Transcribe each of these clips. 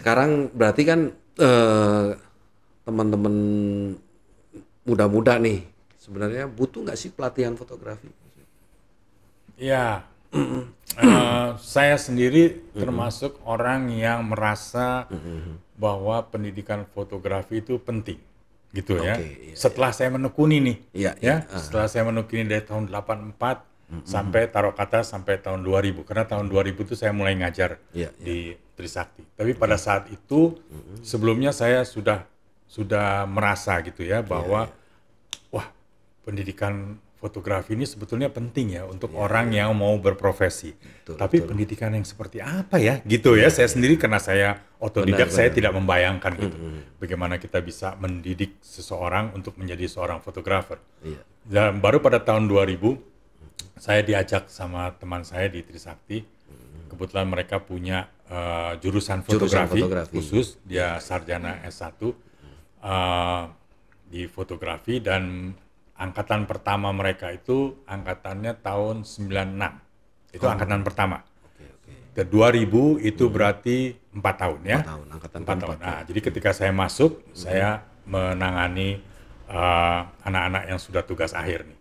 sekarang berarti kan teman-teman muda-muda nih sebenarnya butuh nggak sih pelatihan fotografi? Ya, saya sendiri termasuk orang yang merasa bahwa pendidikan fotografi itu penting, gitu ya. Iya, Setelah saya menekuni nih, Iya. setelah saya menekuni dari tahun 84 sampai taruh kata sampai tahun 2000, karena tahun 2000 itu saya mulai ngajar di Trisakti. Tapi pada saat itu sebelumnya saya sudah merasa gitu ya bahwa wah, pendidikan fotografi ini sebetulnya penting ya untuk orang yang mau berprofesi. Tapi pendidikan yang seperti apa ya gitu ya. Saya sendiri karena saya otodidak, saya tidak membayangkan gitu. Bagaimana kita bisa mendidik seseorang untuk menjadi seorang fotografer. Dan baru pada tahun 2000 saya diajak sama teman saya di Trisakti. Kebetulan mereka punya jurusan fotografi khusus, dia sarjana S1 di fotografi, dan angkatan pertama mereka itu angkatannya tahun 96. Itu angkatan pertama. Ke 2000 itu berarti 4 tahun ya. 4 tahun. Nah, jadi ketika saya masuk, saya menangani anak-anak yang sudah tugas akhir nih.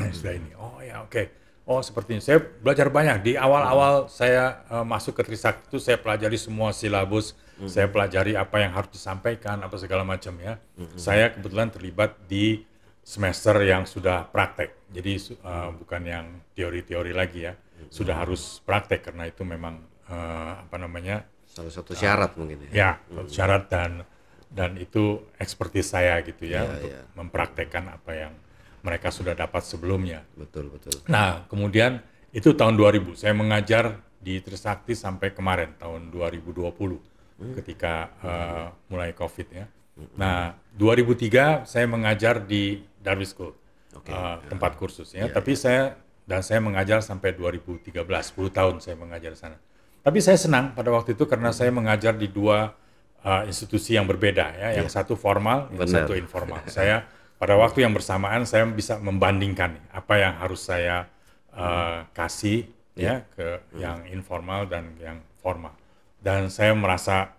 Sudah ini. Oh ya, oke. Oh, seperti ini. Saya belajar banyak. Di awal-awal saya masuk ke Trisakti itu saya pelajari semua silabus. Saya pelajari apa yang harus disampaikan, apa segala macam ya. Saya kebetulan terlibat di semester yang sudah praktek, jadi bukan yang teori-teori lagi ya, sudah harus praktek karena itu memang salah satu syarat mungkin ya. Ya, syarat dan itu ekspertis saya gitu ya untuk mempraktekkan apa yang mereka sudah dapat sebelumnya. Betul. Nah, kemudian itu tahun 2000 saya mengajar di Trisakti sampai kemarin tahun 2020 ketika mulai COVID ya. Nah, 2003 saya mengajar di Darwis School, tempat kursus ya. Tapi saya mengajar sampai 2013, 10 tahun saya mengajar di sana. Tapi saya senang pada waktu itu karena saya mengajar di dua institusi yang berbeda ya. Yang satu formal, yang satu informal. Saya pada waktu yang bersamaan saya bisa membandingkan apa yang harus saya kasih ya ke yang informal dan yang formal. Dan saya merasa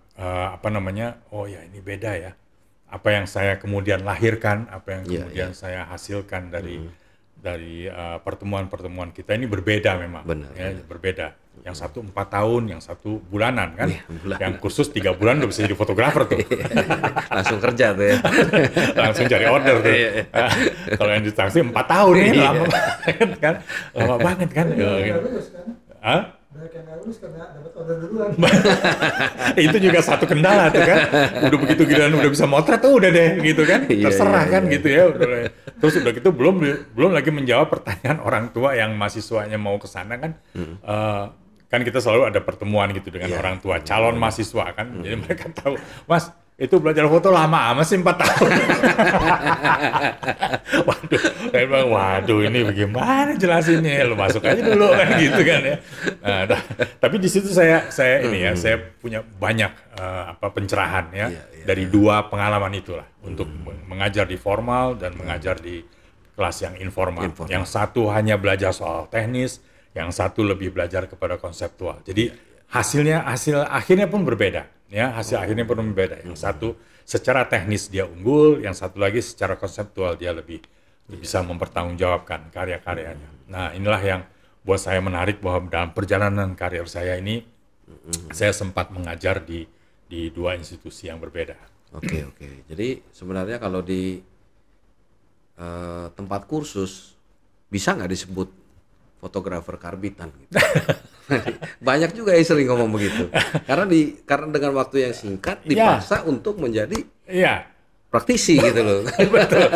oh ya ini beda ya. Apa yang saya kemudian lahirkan, apa yang kemudian saya hasilkan dari pertemuan-pertemuan kita ini berbeda memang. Berbeda. Yang satu 4 tahun, yang satu bulanan kan. Yang kursus 3 bulan udah bisa jadi fotografer tuh. Langsung kerja tuh ya. Langsung cari order tuh. Kalau yang di Trisakti 4 tahun ini lama banget kan. Lama banget kan. Banyak yang nggak lulus karena dapat order duluan. Itu juga satu kendala tuh kan. Udah begitu giliran udah bisa motret tuh udah deh gitu kan. Terserah kan gitu ya. Terus udah gitu belum lagi menjawab pertanyaan orang tua yang mahasiswanya mau ke sana kan. Kan kita selalu ada pertemuan gitu dengan orang tua calon mahasiswa kan. Jadi mereka tahu, Mas, itu belajar foto lama amat sih 4 tahun. Waduh, ini bagaimana jelasinnya? Lu masuk aja dulu kan gitu kan ya. Nah, tapi di situ saya punya banyak pencerahan ya dari dua pengalaman itulah untuk mengajar di formal dan mengajar di kelas yang informal. Yang satu hanya belajar soal teknis, yang satu lebih belajar kepada konseptual. Jadi hasil akhirnya pun berbeda. Ya, hasil akhirnya pun berbeda. Yang satu secara teknis dia unggul, yang satu lagi secara konseptual dia lebih bisa mempertanggungjawabkan karya-karyanya. Nah, inilah yang buat saya menarik bahwa dalam perjalanan karir saya ini saya sempat mengajar di dua institusi yang berbeda. Oke. Jadi sebenarnya kalau di tempat kursus bisa nggak disebut fotografer karbitan gitu. Banyak juga yang sering ngomong begitu. Karena dengan waktu yang singkat dipaksa untuk menjadi praktisi gitu loh. Betul.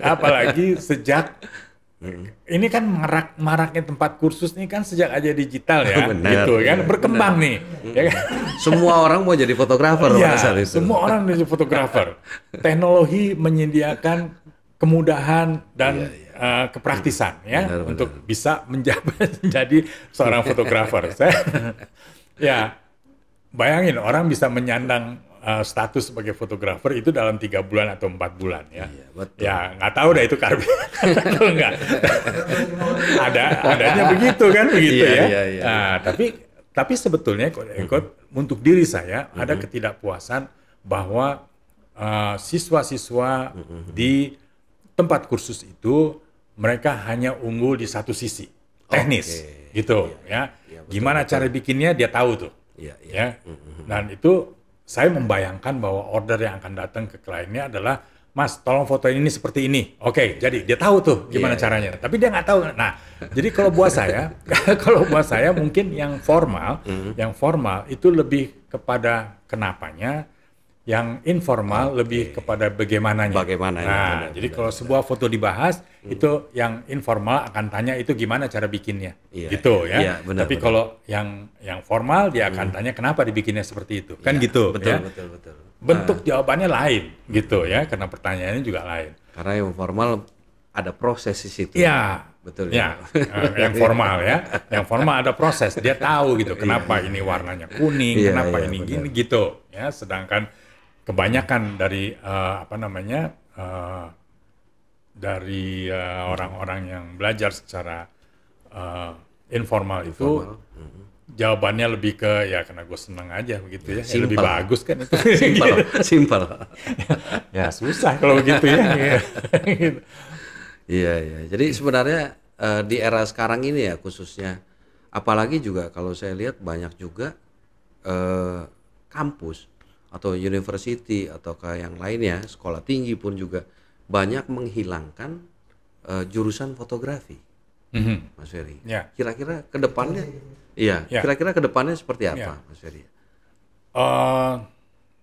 Apalagi sejak ini kan maraknya tempat kursus ini kan sejak aja digital ya. Gitu kan berkembang nih. Ya kan? Semua orang mau jadi fotografer pada saat itu. Semua orang menjadi fotografer. Teknologi menyediakan kemudahan dan kepraktisan untuk bisa menjadi seorang fotografer. Saya bayangin orang bisa menyandang status sebagai fotografer itu dalam 3 bulan atau 4 bulan ya. Ya nggak tahu dah itu karbitan atau enggak. Adanya begitu kan begitu ya. Nah, Tapi sebetulnya untuk diri saya ada ketidakpuasan bahwa siswa-siswa di tempat kursus itu mereka hanya unggul di satu sisi, teknis, gitu ya. Gimana cara bikinnya dia tahu tuh, ya. Dan itu saya membayangkan bahwa order yang akan datang ke kliennya adalah, Mas, tolong fotoin ini seperti ini. Oke, jadi dia tahu tuh gimana caranya. Tapi dia nggak tahu. Nah, jadi kalau buat saya, mungkin yang formal itu lebih kepada kenapanya, yang informal lebih kepada bagaimananya. Nah, jadi kalau sebuah foto dibahas, itu yang informal akan tanya itu gimana cara bikinnya, gitu ya. Iya, benar, Tapi kalau yang formal dia akan tanya kenapa dibikinnya seperti itu, kan gitu. Betul, ya. betul. Bentuk jawabannya lain, gitu ya, karena pertanyaannya juga lain. Karena yang formal ada proses di situ. Iya, betul. Ya, yang formal ya, yang formal ada proses. Dia tahu gitu, kenapa ini warnanya kuning, kenapa ini gini gitu. Ya, sedangkan kebanyakan dari dari orang-orang yang belajar secara informal itu jawabannya lebih ke ya karena gue seneng aja begitu ya, lebih bagus kan itu. Simpel. Ya susah kalau begitu ya. Iya. Jadi sebenarnya di era sekarang ini ya khususnya, apalagi juga kalau saya lihat banyak juga kampus atau university atau kayak yang lainnya, sekolah tinggi pun juga banyak menghilangkan jurusan fotografi, Mas Ferry. Kira-kira ke depannya, kira-kira ke depannya seperti apa, Mas Ferry?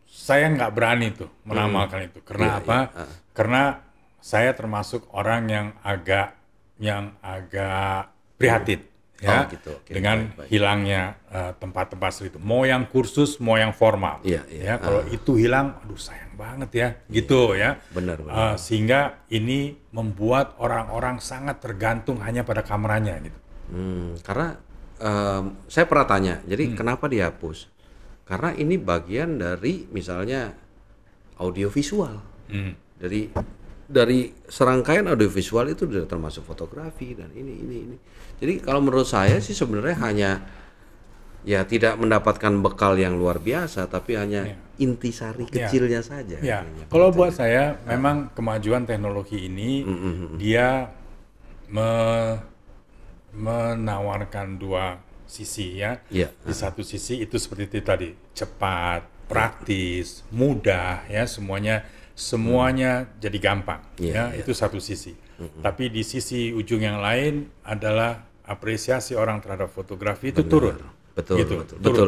Saya nggak berani tuh meramalkan itu. Karena apa? Karena saya termasuk orang yang agak prihatin. Ya, dengan hilangnya tempat-tempat seperti itu, mau yang kursus, mau yang formal, ya kalau itu hilang, aduh sayang banget ya, gitu ya. Benar. Sehingga ini membuat orang-orang sangat tergantung hanya pada kameranya, gitu. Karena saya pernah tanya, jadi kenapa dihapus? Karena ini bagian dari misalnya audiovisual, dari serangkaian audiovisual itu sudah termasuk fotografi dan ini. Jadi kalau menurut saya sih sebenarnya hanya ya tidak mendapatkan bekal yang luar biasa, tapi hanya intisari kecilnya saja. Kalau buat saya memang kemajuan teknologi ini dia menawarkan dua sisi ya. Di satu sisi itu seperti itu tadi, cepat, praktis, mudah ya, semuanya jadi gampang itu satu sisi. Tapi di sisi ujung yang lain adalah apresiasi orang terhadap fotografi itu turun. Betul.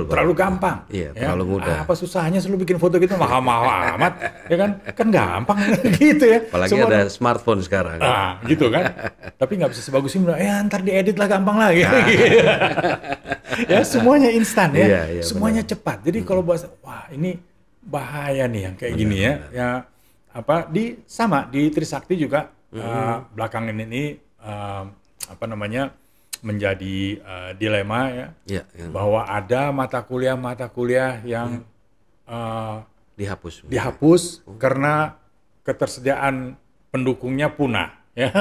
Terlalu gampang. Terlalu mudah. Apa susahnya selalu bikin foto gitu, mahal-mahal amat, ya kan gampang gitu ya. Apalagi ada smartphone sekarang. Gitu kan. Tapi nggak bisa sebagus ini, ntar diedit lah gampang lagi. Ya semuanya instan ya, semuanya cepat. Jadi kalau bahasa, wah ini bahaya nih yang kayak gini ya. Ya di Trisakti juga belakangan ini menjadi dilema ya, bahwa ada mata kuliah yang dihapus karena ketersediaan pendukungnya punah ya.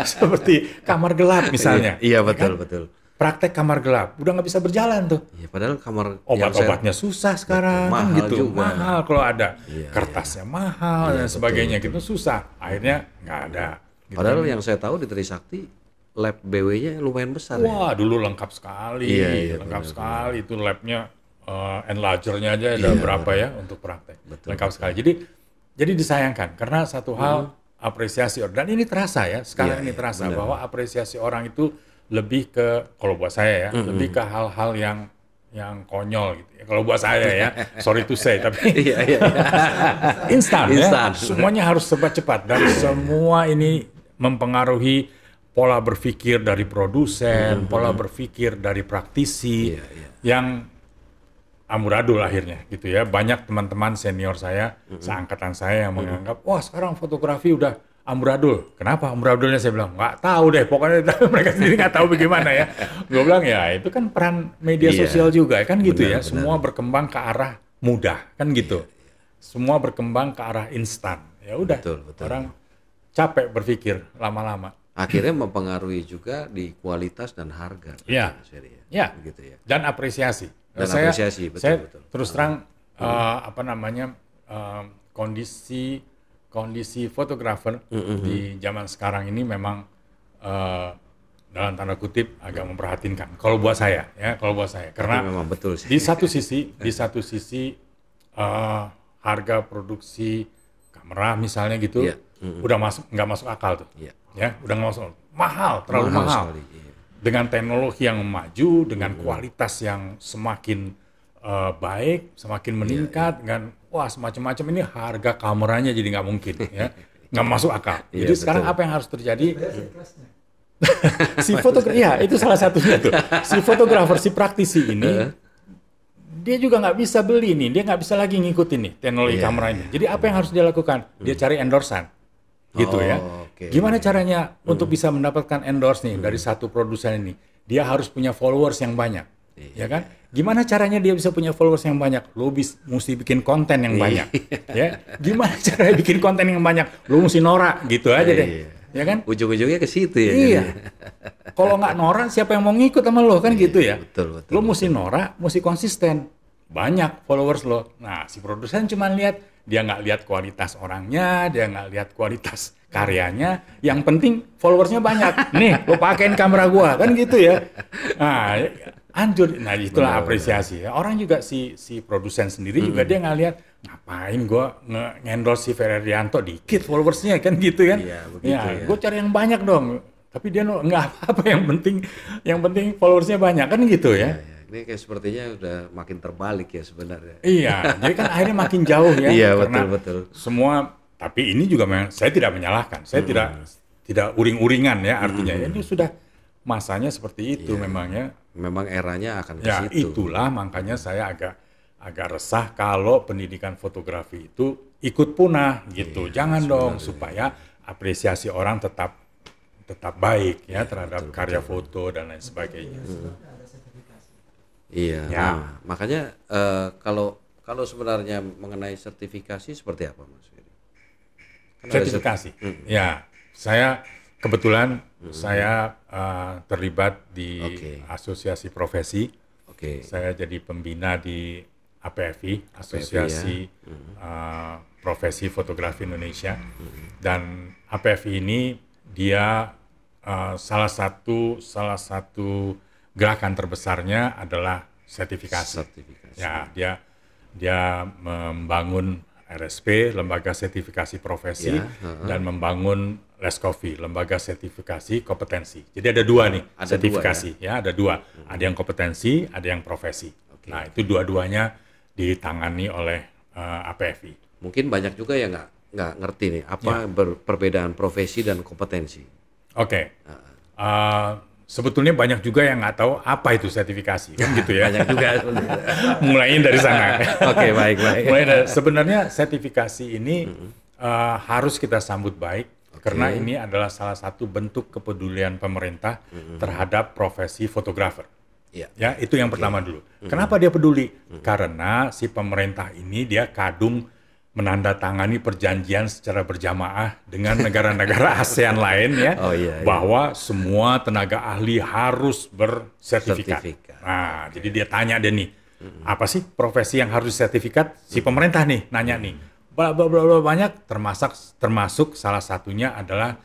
seperti kamar gelap misalnya. Iya betul. Praktek kamar gelap udah nggak bisa berjalan tuh. Padahal kamar obat-obatnya susah sekarang kan gitu, juga. Mahal kalau ada, kertasnya mahal dan sebagainya gitu, susah. Akhirnya nggak ada. Gitu. Padahal yang saya tahu di Trisakti lab BW-nya lumayan besar. Wah, dulu lengkap sekali, lengkap sekali itu labnya, enlargernya aja ada berapa ya untuk praktek, lengkap sekali. Jadi disayangkan karena satu hal apresiasi orang, dan ini terasa ya sekarang ini terasa bahwa apresiasi orang itu lebih ke, kalau buat saya ya, lebih ke hal-hal yang konyol gitu ya. Kalau buat saya ya, sorry to say, tapi instan ya, semuanya harus serba cepat dan semua ini mempengaruhi pola berpikir dari produsen, pola berpikir dari praktisi yang amburadul akhirnya gitu ya. Banyak teman-teman senior saya, seangkatan saya yang menganggap, wah sekarang fotografi udah amburadul. Kenapa amburadulnya? Saya bilang, nggak tahu deh, pokoknya mereka sendiri nggak tahu bagaimana ya. Gue bilang ya itu kan peran media sosial juga kan gitu ya. Semua berkembang ke arah mudah kan gitu. Semua berkembang ke arah instan. Ya udah, orang capek berpikir lama-lama. akhirnya mempengaruhi juga di kualitas dan harga. Iya. Ya. Begitu ya. Dan apresiasi. Dan saya, apresiasi, betul, saya betul. terus terang kondisi fotografer di zaman sekarang ini memang dalam tanda kutip agak memprihatinkan. Kalau buat saya, karena memang betul sih. di satu sisi harga produksi kamera misalnya gitu, Iya. udah nggak masuk akal tuh, Iya. ya, udah nggak masuk, terlalu mahal. sekali, iya. Dengan teknologi yang maju, dengan kualitas yang semakin baik, semakin meningkat, dengan semacam-macam, ini harga kameranya jadi nggak mungkin, ya, nggak masuk akal. Iya, Jadi sekarang betul. apa yang harus terjadi? Kelasnya. Si fotografer, ya itu salah satunya tuh. Si fotografer, si praktisi ini, dia juga nggak bisa beli nih, dia nggak bisa lagi ngikutin nih teknologi Iya, kamera ini. Jadi apa yang harus dia lakukan? Dia cari endorsan, gitu ya. Oke. Gimana caranya untuk bisa mendapatkan endorse nih dari satu produsen ini? Dia harus punya followers yang banyak, ya kan? Gimana caranya dia bisa punya followers yang banyak? Lo mesti bikin konten yang banyak, ya. Gimana caranya bikin konten yang banyak? Lo mesti norak, gitu aja deh. Iya. Ya kan? Ujung-ujungnya ke situ ya. Iya. Kalau nggak norak, siapa yang mau ngikut sama lo kan gitu ya? betul, Lo mesti norak, mesti konsisten. Banyak followers lo. Nah, si produsen cuma lihat, dia nggak lihat kualitas orangnya, dia nggak lihat kualitas karyanya. Yang penting followersnya banyak. Nih, lo pakein kamera gua kan gitu ya. Nah, hancur. Nah, itulah apresiasi. Ya. Orang juga si produsen sendiri juga dia nggak lihat, ngapain gue nge-endorse si Ferryanto dikit followersnya kan gitu kan. Iya, begitu ya. Gue cari yang banyak dong. Tapi dia nggak apa-apa, yang penting followersnya banyak kan gitu ya. Ya, ini kayak sepertinya udah makin terbalik ya sebenarnya. Iya, jadi kan akhirnya makin jauh ya. Iya, karena betul. semua, tapi ini juga memang saya tidak menyalahkan. Saya tidak uring-uringan ya artinya. Ini sudah masanya seperti itu memangnya. Memang eranya akan ke Ya, situ. itulah makanya saya agak resah kalau pendidikan fotografi itu ikut punah gitu. Jangan dong, supaya apresiasi orang tetap baik ya terhadap karya foto dan lain sebagainya. Iya. Ya. Nah, makanya kalau sebenarnya mengenai sertifikasi seperti apa, Mas Ferry? Kan ada Sertifikasi. Ya, saya kebetulan saya terlibat di asosiasi profesi. Oke. Saya jadi pembina di APFI, Asosiasi Profesi Fotografi Indonesia. Dan APFI ini dia salah satu gerakan terbesarnya adalah sertifikasi. Ya, dia membangun RSP, Lembaga Sertifikasi Profesi, dan membangun LESCOFI, Lembaga Sertifikasi Kompetensi. Jadi ada dua nih sertifikasi, ada dua. Ada yang kompetensi, ada yang profesi. Nah, itu dua-duanya ditangani oleh APFI. Mungkin banyak juga yang nggak ngerti nih apa perbedaan profesi dan kompetensi. Oke. Sebetulnya banyak juga yang nggak tahu apa itu sertifikasi, kan gitu ya. Banyak juga. Mulainya dari sana. Oke, baik. Sebenarnya sertifikasi ini harus kita sambut baik karena ini adalah salah satu bentuk kepedulian pemerintah terhadap profesi fotografer. Ya, itu yang pertama dulu. Kenapa dia peduli? Karena si pemerintah ini dia kadung menandatangani perjanjian secara berjamaah dengan negara-negara ASEAN lain ya, bahwa semua tenaga ahli harus bersertifikat. Nah, jadi dia tanya deh nih, apa sih profesi yang harus sertifikat? Si pemerintah nih nanya nih, banyak termasuk salah satunya adalah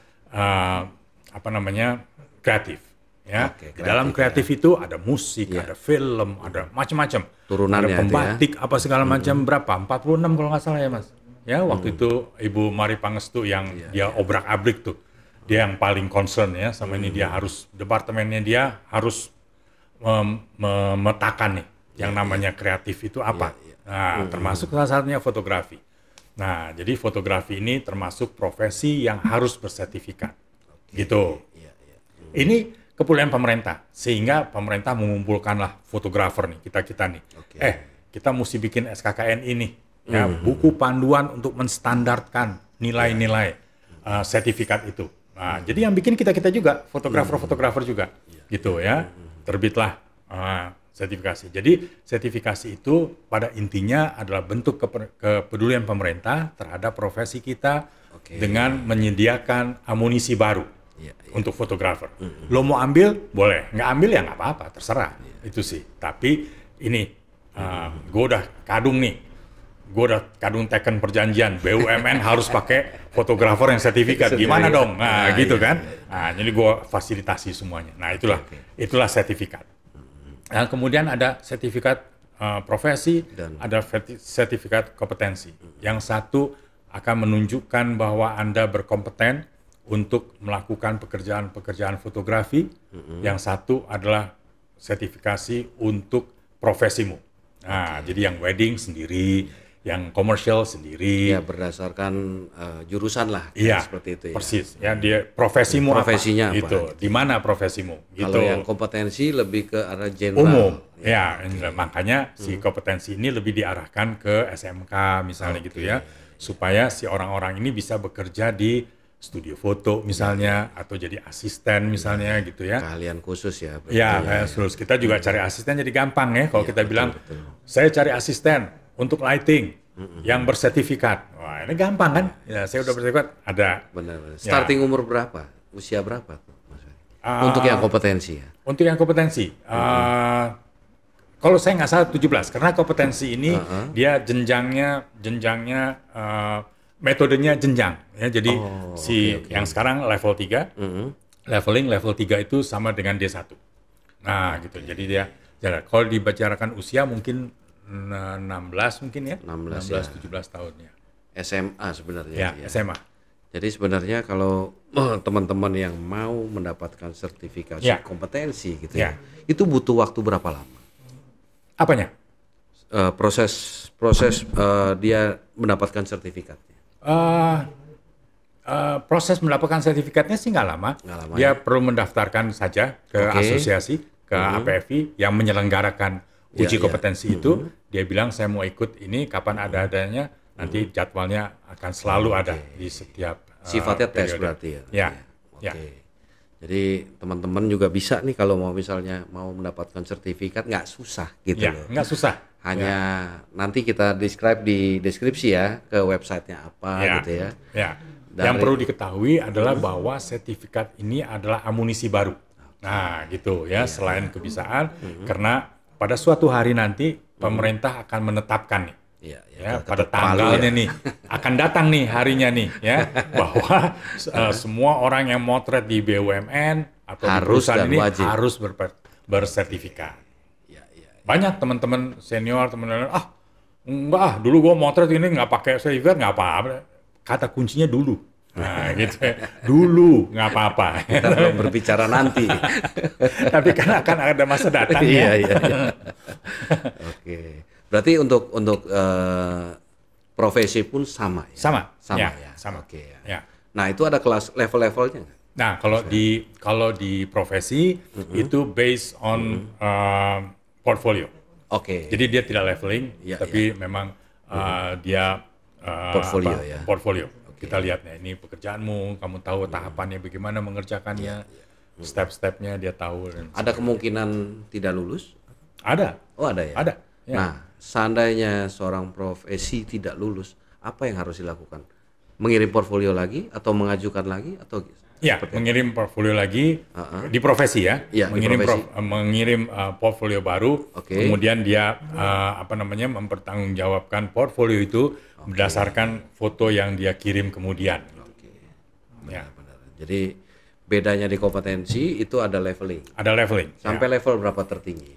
kreatif. Ya, di dalam kreatif itu ada musik, ada film, ada macam-macam. Turunannya ada pembatik, apa segala macam. Berapa? 46 kalau nggak salah ya, Mas. Ya, waktu itu Ibu Mari Pangestu yang dia obrak-abrik tuh. Dia yang paling concern ya sama ini, dia harus, departemennya dia harus memetakan nih yang namanya kreatif itu apa. Nah, termasuk salah satunya fotografi. Nah, jadi fotografi ini termasuk profesi yang harus bersertifikat. Gitu. Ini kepedulian pemerintah, sehingga pemerintah mengumpulkanlah fotografer nih, kita nih. Kita mesti bikin SKKN ini, ya, buku panduan untuk menstandarkan nilai-nilai sertifikat itu. Nah, jadi yang bikin kita juga, fotografer juga, gitu ya. Terbitlah sertifikasi. Jadi sertifikasi itu pada intinya adalah bentuk kepedulian pemerintah terhadap profesi kita dengan menyediakan amunisi baru. Iya, iya. untuk fotografer. Lo mau ambil, boleh. Nggak ambil ya nggak apa-apa, terserah. Itu sih. Tapi ini, gue udah kadung nih. Gue udah kadung teken perjanjian. BUMN harus pakai fotografer yang sertifikat. Gimana dong? Nah, gitu kan. Nah, jadi gue fasilitasi semuanya. Nah, itulah sertifikat. Nah, kemudian ada sertifikat profesi, ada sertifikat kompetensi. Yang satu akan menunjukkan bahwa Anda berkompeten untuk melakukan pekerjaan-pekerjaan fotografi. Yang satu adalah sertifikasi untuk profesimu. Nah, jadi yang wedding sendiri, yang komersial sendiri. Ya, berdasarkan jurusan lah, Iya, seperti itu ya. persis. Ya, dia profesimu Profesinya apa? Gitu. Di mana profesimu? Gitu. Kalau yang kompetensi lebih ke arah general. Umum. Ya, makanya si kompetensi ini lebih diarahkan ke SMK misalnya gitu ya. Supaya si orang-orang ini bisa bekerja di studio foto misalnya, atau jadi asisten misalnya gitu ya. Keahlian khusus ya. Ya, terus kita juga cari asisten jadi gampang ya. Kalau kita bilang, saya cari asisten untuk lighting yang bersertifikat. Wah, ini gampang kan? Ya, saya udah bersertifikat, ada. Benar. Starting umur berapa? Usia berapa tuh, Mas? Untuk yang kompetensi ya? Untuk yang kompetensi, kalau saya nggak salah 17, karena kompetensi ini dia jenjangnya metodenya jenjang ya. Jadi yang sekarang level 3, leveling level 3 itu sama dengan D1. Nah, gitu. Jadi dia kalau dibicarakan usia mungkin 16 mungkin ya. 16 17 tahun ya. SMA sebenarnya. Ya, SMA. Jadi sebenarnya kalau teman-teman yang mau mendapatkan sertifikasi kompetensi gitu ya, itu butuh waktu berapa lama? Apanya? Proses dia mendapatkan sertifikatnya. Proses mendapatkan sertifikatnya sih nggak lama. Dia perlu mendaftarkan saja ke asosiasi, ke APFI yang menyelenggarakan uji kompetensi itu. Dia bilang saya mau ikut ini, kapan ada-adanya, nanti jadwalnya akan selalu ada di setiap sifatnya tes berarti ya. Ya. Jadi teman-teman juga bisa nih kalau mau misalnya mau mendapatkan sertifikat, nggak susah gitu loh. Nggak susah. Hanya nanti kita describe di deskripsi ya ke websitenya apa gitu ya. Ya. Yang perlu diketahui adalah bahwa sertifikat ini adalah amunisi baru. Nah gitu ya, selain kebisaan, karena pada suatu hari nanti pemerintah akan menetapkan nih. Pada tanggalnya nih akan datang nih harinya nih ya, bahwa semua orang yang motret di BUMN atau di perusahaan ini harus bersertifikat. Banyak teman-teman senior, teman-teman, enggak, dulu gue motret ini nggak pakai sertifikat, nggak apa-apa. Kata kuncinya dulu. Nah gitu ya. Dulu nggak apa-apa. Kita belum berbicara nanti. Tapi kan akan ada masa datang ya. Iya. Oke. Berarti untuk profesi pun sama ya? Sama ya? Sama. Oke. Ya. Nah itu ada kelas level-levelnya nggak? Nah kalau di profesi itu based on portfolio. Oke. Jadi dia tidak leveling, tapi memang dia portfolio portfolio. Kita lihatnya ini pekerjaanmu, kamu tahu tahapannya bagaimana mengerjakannya, step-stepnya dia tahu. Ada kemungkinan tidak lulus? Ada. Oh ada ya? Ada. Ya. Nah seandainya seorang profesi tidak lulus, apa yang harus dilakukan? Mengirim portfolio lagi atau mengajukan lagi atau? Ya, mengirim portfolio lagi di profesi ya, mengirim portfolio baru, kemudian dia mempertanggungjawabkan portfolio itu berdasarkan foto yang dia kirim kemudian. Benar. Jadi bedanya di kompetensi itu ada leveling. Ada leveling. Sampai level berapa tertinggi?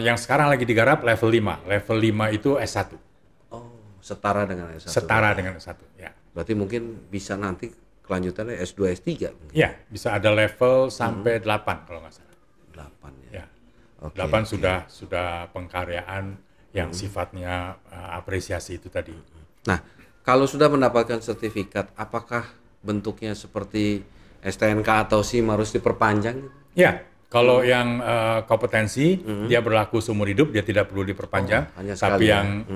Yang sekarang lagi digarap level 5. Level 5 itu S1. Oh, setara dengan S1. Setara dengan S1, ya. Berarti mungkin bisa nanti kelanjutannya S2, S3? Ya, bisa ada level sampai 8 kalau nggak salah. 8 ya? 8 sudah pengkaryaan yang sifatnya apresiasi itu tadi. Nah, kalau sudah mendapatkan sertifikat, apakah bentuknya seperti STNK atau SIM harus diperpanjang? Ya, kalau yang kompetensi, dia berlaku seumur hidup, dia tidak perlu diperpanjang. Tapi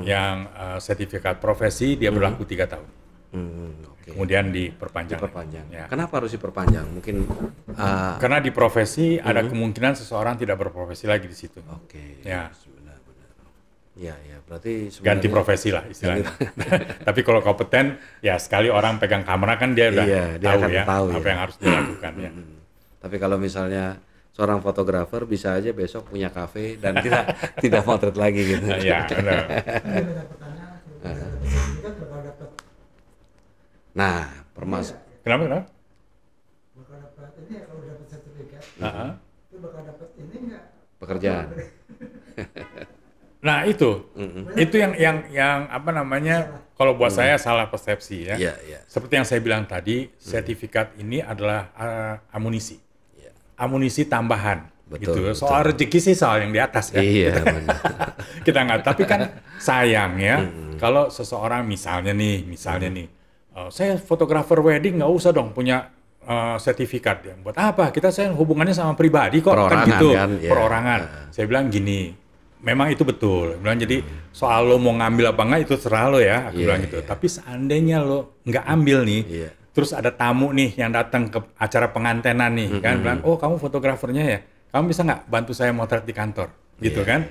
yang sertifikat profesi, dia berlaku 3 tahun. Kemudian diperpanjang. Ya. Kenapa harus diperpanjang? Mungkin karena di profesi ada kemungkinan seseorang tidak berprofesi lagi di situ. Oke. Ya. Benar. Iya, iya. Berarti Ganti sebenarnya profesi lah istilahnya. Tapi kalau kompeten, ya sekali orang pegang kamera kan dia udah iya, dia tahu akan ya tahu apa ya. yang harus dilakukan ya. Tapi kalau misalnya seorang fotografer bisa aja besok punya kafe dan tidak motret lagi gitu. Ya, benar. Ini banyak pertanyaan, kalau bisa dapat sertifikat bakal dapat Nah, Kenapa? Kenapa? bakal dapat ini ya, kalau dapat sertifikat Heeh. itu bakal dapat ini enggak? pekerjaan. Nah itu yang apa namanya? Kalau buat saya salah persepsi ya. Iya, iya. Seperti yang saya bilang tadi, sertifikat ini adalah amunisi, Iya. amunisi tambahan. Betul, Gitu. Soal rezeki sih soal yang di atas ya. Iya, benar. Kita nggak. Tapi kan sayang ya, kalau seseorang misalnya nih, saya fotografer wedding nggak usah dong punya sertifikat ya. Buat apa? Saya hubungannya sama pribadi kok, kan Perorangan gitu. kan, ya. Perorangan. Saya bilang gini, memang itu betul. Bilang jadi soal lo mau ngambil apa enggak itu serah lo ya. Aku Iya, bilang gitu. iya. Tapi seandainya lo nggak ambil nih, Iya. terus ada tamu nih yang datang ke acara pengantenan nih, kan bilang, oh kamu fotografernya ya, kamu bisa nggak bantu saya motret di kantor, gitu Iya, kan?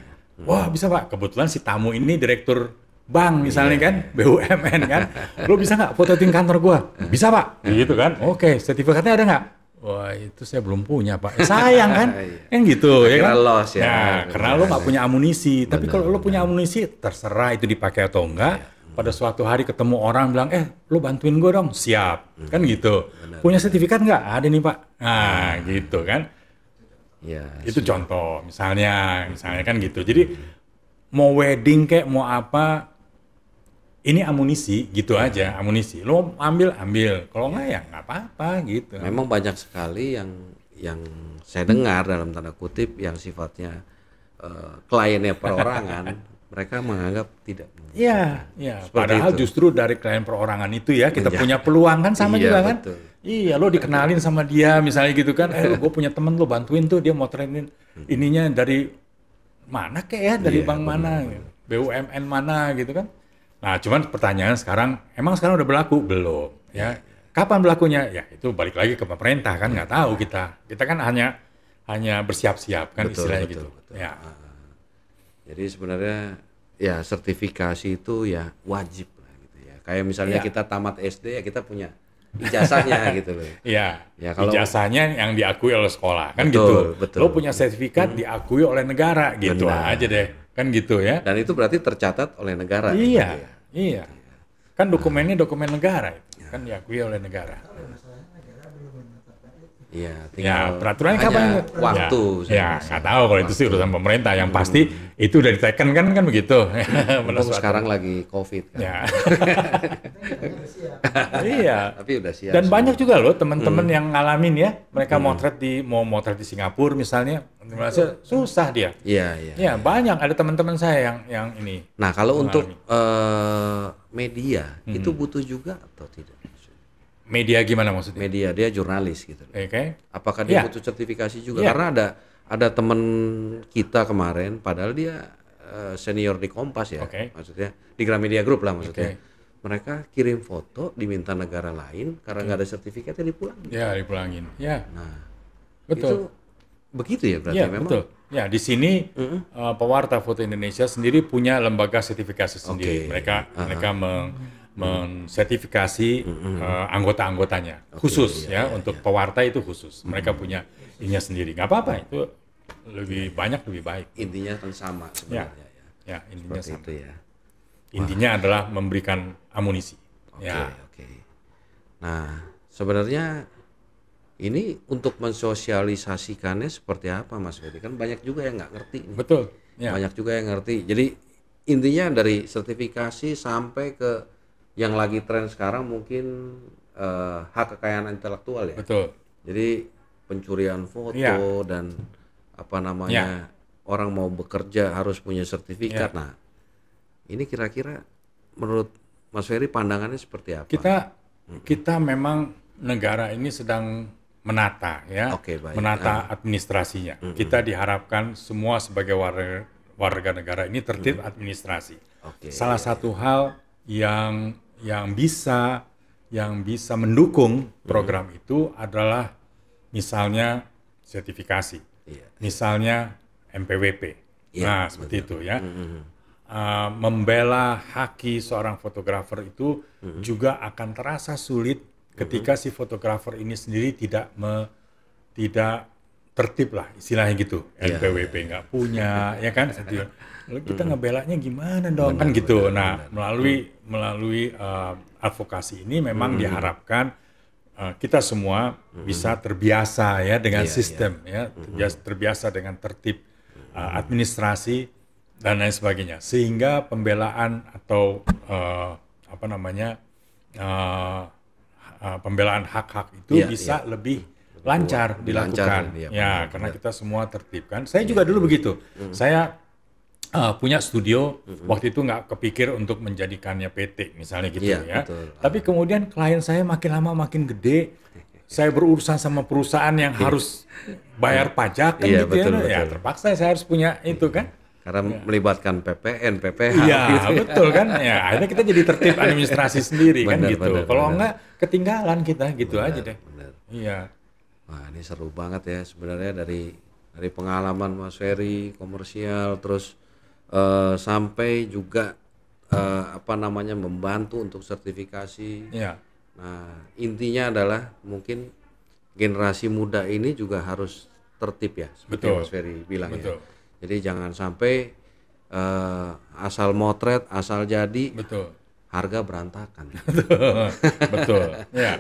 Wah bisa pak, kebetulan si tamu ini direktur bank misalnya kan, BUMN kan, lo bisa nggak fototin kantor gua? Bisa pak, gitu kan? Oke, sertifikatnya ada nggak? Wah itu saya belum punya pak, sayang kan? Kan gitu ya Akhirnya kan? loss ya. Nah, karena lo nggak punya amunisi, tapi Benar, kalau lo punya amunisi, terserah itu dipakai atau enggak. Pada suatu hari ketemu orang bilang, lo bantuin gue dong, siap, kan gitu. Punya sertifikat nggak? Ada nih pak. Nah, gitu kan. Iya. Itu contoh, misalnya kan gitu. Jadi mau wedding kayak mau apa, ini amunisi, gitu aja, amunisi. Lo ambil. Kalau nggak ya nggak apa-apa gitu. Memang banyak sekali yang saya dengar dalam tanda kutip yang sifatnya kliennya perorangan, mereka menganggap tidak. Iya. Seperti Padahal itu. justru dari klien perorangan itu ya kita punya peluang kan sama Iya, juga kan. betul. Iya, lo dikenalin sama dia misalnya gitu kan. Gue punya temen lo bantuin tuh dia motretin ininya dari mana kek ya, dari Iya, bank mana, BUMN mana gitu kan. Nah, cuman pertanyaan sekarang, emang sekarang udah berlaku belum? Ya, kapan berlakunya? Ya itu balik lagi ke pemerintah kan nggak tahu kita. Kita kan hanya bersiap-siap kan Betul, istilahnya betul, gitu. betul. Ya. Jadi sebenarnya ya sertifikasi itu ya wajib lah gitu ya. Kayak misalnya Iya. kita tamat SD ya kita punya ijazahnya gitu loh. Iya, Ya, kalau- ijazahnya yang diakui oleh sekolah kan Betul, gitu. betul. Lo punya sertifikat diakui oleh negara gitu Benar. aja deh, kan gitu ya. Dan itu berarti tercatat oleh negara. Iya, gitu ya. iya. Kan dokumennya dokumen negara itu, kan diakui oleh negara. Iya, Ya, tinggal peraturannya hanya kapan? waktu. Ya, nggak tahu kalau itu sih urusan pemerintah. Yang pasti itu udah diteken kan begitu. Pada Mumpung suatu- sekarang lagi COVID kan. Ya. Iya. Tapi udah siap. Dan semua. banyak juga loh teman-teman yang ngalamin ya, mereka mau motret di Singapura misalnya, merasa susah dia. Iya, iya. Ya banyak ada teman-teman saya yang ini. Nah, kalau Mengalami. untuk media itu butuh juga atau tidak? Media gimana maksudnya? Media dia jurnalis gitu. Oke. Apakah dia Iya. butuh sertifikasi juga? Iya. Karena ada teman kita kemarin, padahal dia senior di Kompas ya, Oke. maksudnya di Gramedia Group lah maksudnya. Oke. Mereka kirim foto diminta negara lain karena nggak ada sertifikatnya dipulangin. Ya dipulangin. Ya Nah, betul. itu begitu ya berarti Ya memang. betul. Ya di sini pewarta foto Indonesia sendiri punya lembaga sertifikasi sendiri. Oke. Mereka mensertifikasi anggota-anggotanya khusus ya untuk pewarta itu khusus. Mereka punya ininya sendiri. Nggak apa-apa itu lebih banyak lebih baik. Intinya kan sama Ya, sebenarnya ya. ya intinya Seperti sama. itu ya. Intinya adalah memberikan amunisi. Oke, Ya, oke. Nah, sebenarnya ini untuk mensosialisasikannya seperti apa, Mas Ferry? Kan banyak juga yang nggak ngerti. nih. betul. Ya. Banyak juga yang ngerti. Jadi intinya dari sertifikasi sampai ke yang lagi tren sekarang mungkin hak kekayaan intelektual ya. Betul. Jadi pencurian foto Iya. dan apa namanya orang mau bekerja harus punya sertifikat. Iya. Nah, ini kira-kira menurut Mas Ferry pandangannya seperti apa? Kita memang negara ini sedang menata ya, Oke, baik. menata administrasinya. Kita diharapkan semua sebagai warga negara ini tertib administrasi. Oke. Salah satu hal yang bisa mendukung program itu adalah misalnya sertifikasi, Iya. misalnya MPWP. Iya, Nah seperti itu ya. membela haki seorang fotografer itu juga akan terasa sulit ketika si fotografer ini sendiri tidak tertib lah istilahnya gitu. NPWP nggak punya, ya kan? Lalu kita ngebelanya gimana dong, kan gitu. Nah, melalui advokasi ini memang diharapkan kita semua bisa terbiasa ya dengan sistem, ya terbiasa dengan tertib administrasi dan lain sebagainya, sehingga pembelaan atau pembelaan hak-hak itu bisa lebih lancar dilakukan. Karena kita semua tertib kan. Saya juga dulu begitu. Saya punya studio, waktu itu nggak kepikir untuk menjadikannya PT misalnya gitu ya. Betul. Tapi kemudian klien saya makin lama makin gede. Saya berurusan sama perusahaan yang harus bayar pajak kan gitu betul. Ya. Terpaksa saya harus punya itu kan. Karena melibatkan PPN, PPH. Iya, gitu. Betul kan. Ya, akhirnya kita jadi tertib administrasi sendiri kan gitu. Kalau enggak ketinggalan kita gitu aja deh. Bener. Iya. Wah, ini seru banget ya sebenarnya dari pengalaman Mas Ferry komersial terus sampai juga membantu untuk sertifikasi. Iya. Nah, intinya adalah mungkin generasi muda ini juga harus tertib ya, seperti Mas Ferry bilang ya. Jadi jangan sampai asal motret, asal jadi, harga berantakan. Betul. Ya.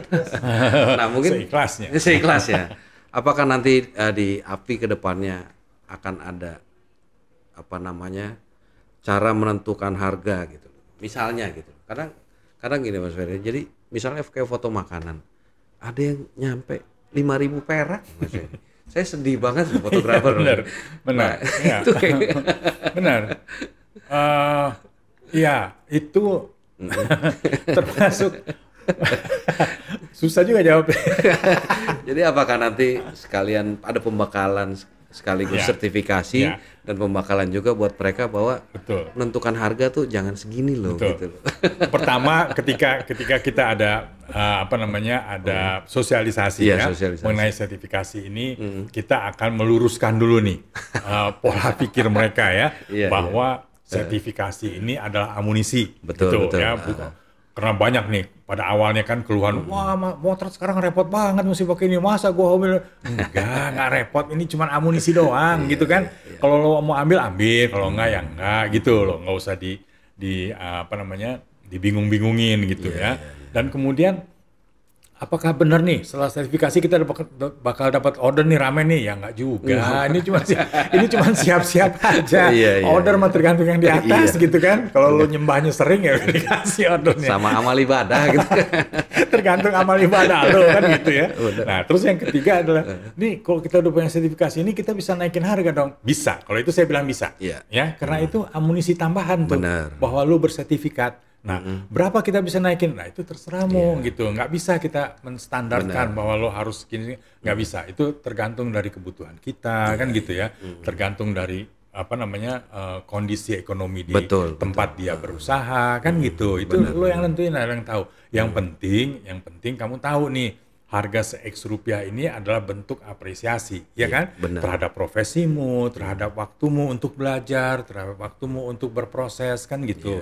Nah mungkin seikhlasnya. Apakah nanti di API kedepannya akan ada cara menentukan harga gitu? Misalnya gitu. Kadang gini Mas Ferry. Jadi misalnya kayak foto makanan, ada yang nyampe 5.000 perak Mas Ferry. Saya sedih banget fotografer. Benar. Nah, ya. Itu kayak benar. Ya, itu termasuk susah juga jawabnya. Jadi apakah nanti sekalian ada pembekalan sekaligus sertifikasi dan pembekalan juga buat mereka bahwa menentukan harga tuh jangan segini loh gitu. Pertama ketika kita ada ada sosialisasi mengenai sertifikasi ini, kita akan meluruskan dulu nih pola pikir mereka ya bahwa sertifikasi ini adalah amunisi. Betul. Ya, karena banyak nih pada awalnya kan keluhan, wah motret sekarang repot banget mesti pakai ini, masa gua ambil? Enggak repot, ini cuma amunisi doang gitu kan. Kalau lo mau ambil, kalau enggak ya enggak gitu loh, nggak usah dibingung-bingungin gitu ya. Dan kemudian apakah benar nih setelah sertifikasi kita bakal dapat order nih rame nih? Ya enggak juga. Ini cuma siap-siap aja. Order mah tergantung yang di atas gitu kan. Kalau lo nyembahnya sering ya dikasih ordernya. Sama amal ibadah gitu. Tergantung amal ibadah lo kan gitu ya. Nah, terus yang ketiga adalah nih kalau kita udah punya sertifikasi ini kita bisa naikin harga dong. Bisa. Kalau itu saya bilang bisa. Ya, karena itu amunisi tambahan tuh bahwa lo bersertifikat. Nah, berapa kita bisa naikin? Nah, itu terserahmu gitu. Nggak bisa kita menstandarkan bahwa lo harus gini, nggak bisa. Itu tergantung dari kebutuhan kita, kan gitu ya. Tergantung dari kondisi ekonomi di tempat dia berusaha, kan gitu. Itu lo yang nentuin, yang tahu. Yang penting kamu tahu nih, harga se-X rupiah ini adalah bentuk apresiasi, ya kan? Terhadap profesimu, terhadap waktumu untuk belajar, terhadap waktumu untuk berproses, kan gitu.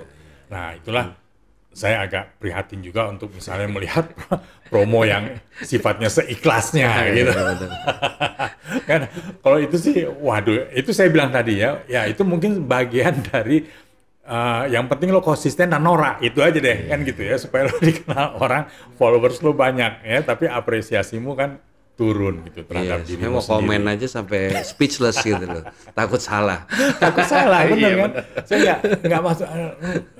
Nah, itulah saya agak prihatin juga untuk misalnya melihat promo yang sifatnya seikhlasnya gitu. Kan kalau itu sih, waduh, itu saya bilang tadi ya itu mungkin bagian dari yang penting lo konsisten dan norak, itu aja deh kan gitu ya, supaya lo dikenal orang, followers lo banyak ya, tapi apresiasimu kan turun gitu terhadap diri saya mau sendiri. Komen aja sampai speechless gitu loh. Takut salah, bener kan? Saya nggak masuk,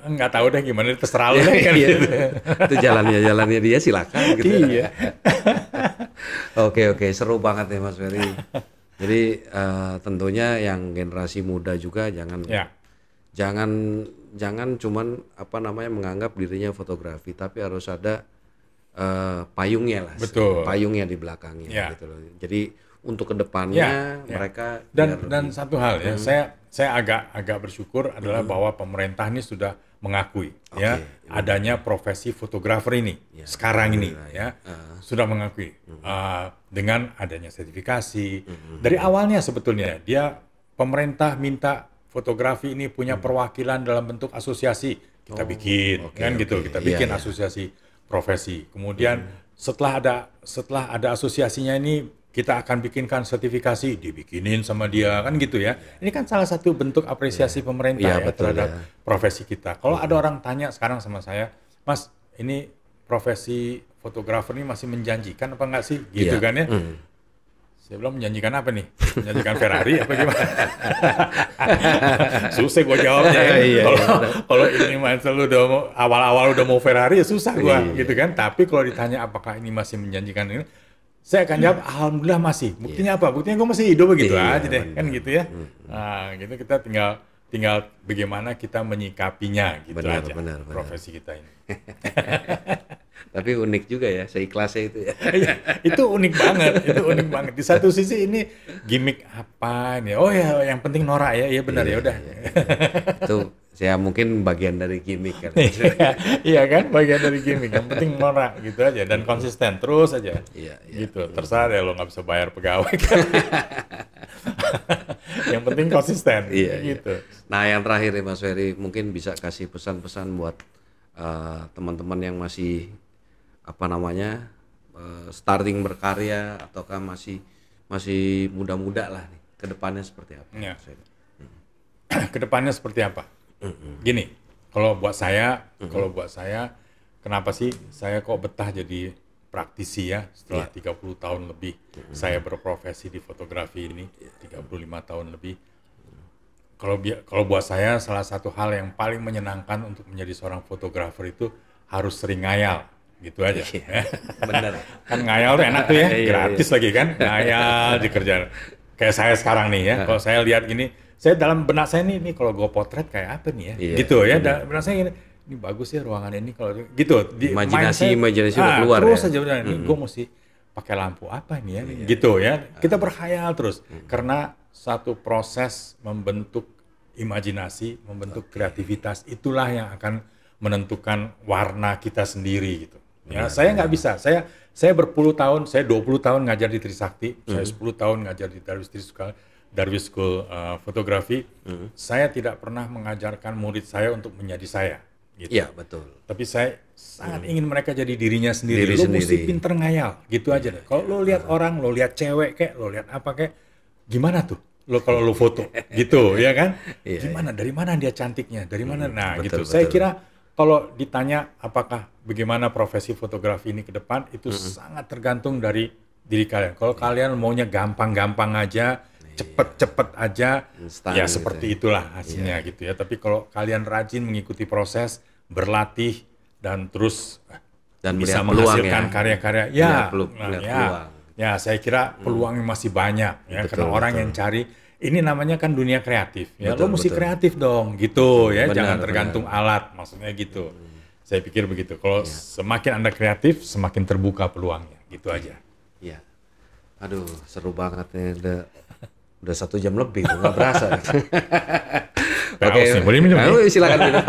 nggak tahu deh gimana, terserah lo deh kan gitu. Itu jalannya dia silakan gitu. Iya. Oke, seru banget ya Mas Ferry. Jadi tentunya yang generasi muda juga jangan cuman menganggap dirinya fotografi, tapi harus ada payungnya lah, payungnya di belakangnya gitu loh. Jadi untuk kedepannya mereka dan satu hal ya, saya agak bersyukur adalah bahwa pemerintah ini sudah mengakui adanya profesi fotografer ini sekarang ini sudah mengakui dengan adanya sertifikasi. Dari awalnya sebetulnya pemerintah minta fotografi ini punya perwakilan dalam bentuk asosiasi, kita bikin kan gitu, kita bikin asosiasi profesi. Kemudian setelah ada asosiasinya ini, kita akan bikinkan sertifikasi, dibikinin sama dia kan gitu ya. Ini kan salah satu bentuk apresiasi pemerintah terhadap profesi kita. Kalau ada orang tanya sekarang sama saya, Mas, ini profesi fotografer ini masih menjanjikan apa enggak sih? Gitu kan ya. Saya bilang menjanjikan apa nih? Menjanjikan Ferrari apa gimana? Susah gue jawabnya ya. Kalau ini Marcel udah mau, awal-awal udah mau Ferrari ya susah gue gitu kan. Tapi kalau ditanya apakah ini masih menjanjikan ini, saya akan jawab alhamdulillah masih. Buktinya apa? Buktinya gue masih hidup begitu aja deh kan gitu ya. Nah gitu kita tinggal bagaimana kita menyikapinya gitu aja profesi kita ini. Tapi unik juga ya, seikhlasnya itu ya. Itu unik banget. Di satu sisi ini gimmick apa nih? Oh ya, yang penting norak ya. Iya benar ya udah. Itu saya mungkin bagian dari gimmick kan. Iya kan, bagian dari gimmick. Yang penting norak gitu aja dan konsisten terus aja. Gitu. Terserah deh lo nggak bisa bayar pegawai kan. Yang penting konsisten gitu. Nah, yang terakhir nih Mas Ferry, mungkin bisa kasih pesan-pesan buat teman-teman yang masih starting berkarya ataukah masih muda-muda lah nih, kedepannya seperti apa? Ya. Kedepannya seperti apa? Gini, kalau buat saya, kenapa sih saya kok betah jadi praktisi ya setelah 30 tahun lebih saya berprofesi di fotografi ini, 35 tahun lebih. Kalau buat saya salah satu hal yang paling menyenangkan untuk menjadi seorang fotografer itu harus sering ngayal. Gitu aja. Bener. Kan ngayal tuh enak tuh ya, gratis lagi kan, ngayal dikerjain. Kayak saya sekarang nih ya, kalau saya lihat gini, saya dalam benak saya nih kalau gue potret kayak apa nih ya, gitu ya. Dalam benak saya gini, ini bagus ya ruangan ini kalau gitu. Imajinasi udah keluar terus ya. Terus aja ini gue mesti pakai lampu apa nih ya, gitu ya. Kita berkhayal terus, karena satu proses membentuk imajinasi, membentuk kreativitas, itulah yang akan menentukan warna kita sendiri gitu. Ya, saya nggak bisa. Saya berpuluh tahun, saya 20 tahun ngajar di Trisakti, saya 10 tahun ngajar di Darwis School Fotografi. Saya tidak pernah mengajarkan murid saya untuk menjadi saya. Gitu. Iya, betul. Tapi saya sangat ingin mereka jadi dirinya sendiri. Lo mesti pinter ngayal, gitu aja deh. Kalau lo lihat orang, lo lihat cewek kayak, lo lihat apa kayak, gimana tuh? Lo kalau lo foto, gitu ya kan? Gimana? Dari mana dia cantiknya? Dari mana? Nah, gitu. Saya kira kalau ditanya apakah bagaimana profesi fotografi ini ke depan, itu sangat tergantung dari diri kalian. Kalau kalian maunya gampang-gampang aja, cepet-cepet aja, instan, ya seperti itulah hasilnya gitu ya. Tapi kalau kalian rajin mengikuti proses, berlatih, dan terus bisa menghasilkan karya-karya, ya saya kira peluangnya masih banyak ya, karena orang yang cari. Ini namanya kan dunia kreatif, ya. Lo mesti kreatif dong, gitu ya. Jangan tergantung alat, maksudnya gitu. Saya pikir begitu. Kalau semakin Anda kreatif, semakin terbuka peluangnya, gitu aja. Iya. Aduh, seru banget nih. Udah 1 jam lebih, nggak berasa. Oke, boleh minum? Silakan minum.